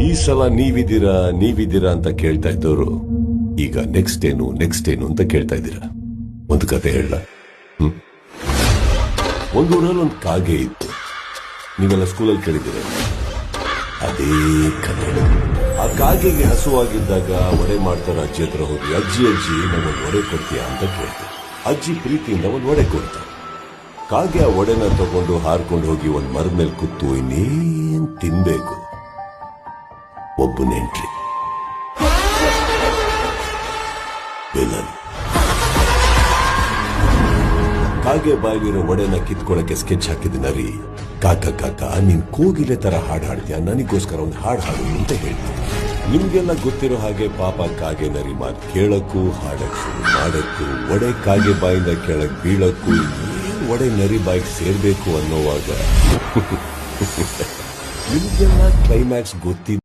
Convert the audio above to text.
ಈ ಸಲ ನೀವಿದ್ದೀರಾ ಅಂತ ಕೇಳ್ತಾ ಇದ್ದವರು ಈಗ ನೆಕ್ಸ್ಟ್ ಏನು ಅಂತ ಕೇಳ್ತಾ ಇದ್ದೀರಾ. ಒಂದು ಕತೆ ಹೇಳ. ಒಂದು ಊರಲ್ಲಿ ಒಂದು ಕಾಗೆ ಇತ್ತು. ನೀವೆಲ್ಲ ಸ್ಕೂಲಲ್ಲಿ ಕೇಳಿದ್ದೀರ. ಅದೇ ಕತೆ. ಆ ಕಾಗೆಗೆ ಹಸುವಾಗಿದ್ದಾಗ ಒಡೆ ಮಾಡ್ತಾರ ಅಜ್ಜಿ ಹತ್ರ ಹೋಗಿ, ಅಜ್ಜಿ ನಾವೊಂದು ಒಡೆ ಕೊಡ್ತೀಯಾ ಅಂತ ಕೇಳ್ತೀವಿ. ಅಜ್ಜಿ ಪ್ರೀತಿಯಿಂದ ಒಂದು ಒಡೆ ಕೊಡ್ತಾರೆ. ಕಾಗೆ ಆ ಒಡೆನ ತಗೊಂಡು ಹಾರ್ಕೊಂಡು ಹೋಗಿ ಒಂದ್ ಮರದ ಮೇಲೆ ಕೂತು ಇನ್ನೇನ್ ತಿನ್ಬೇಕು. ಒಬ್ಬನೆಂಟ್ರಿ ವಿಲನ್. ಕಾಗೆ ಬಾಯಿಲಿರೋ ಒಡೆನ ಕಿತ್ಕೊಳ್ಳಕ್ಕೆ ಸ್ಕೆಚ್ ಹಾಕಿದ ನರಿ, ಕಾಕ ನೀನ್ ಕೋಗಿಲೆ ತರ ಹಾಡು ಹಾಡ್ತೀಯ, ನನಗೋಸ್ಕರ ಒಂದು ಹಾಡು ಹಾಡು ಅಂತ ಹೇಳ್ತೀನಿ. ನಿಮ್ಗೆಲ್ಲ ಗೊತ್ತಿರೋ ಹಾಗೆ ಪಾಪ ಕಾಗೆ ನರಿ ಮಾತು ಕೇಳಕ್ಕೂ ಹಾಡಕ್ಕೂ ಮಾಡಕ್ಕೂ ಒಡೆ ಕಾಗೆ ಬಾಯಿಂದ ಕೆಳಗ್ ಬೀಳಕ್ಕೂ ಏನ್ ಒಡೆ ನರಿ ಬಾಯಿಗೆ ಸೇರ್ಬೇಕು ಅನ್ನೋವಾಗ ನಿಮ್ಗೆಲ್ಲ ಕ್ಲೈಮ್ಯಾಕ್ಸ್ ಗೊತ್ತಿದೆ.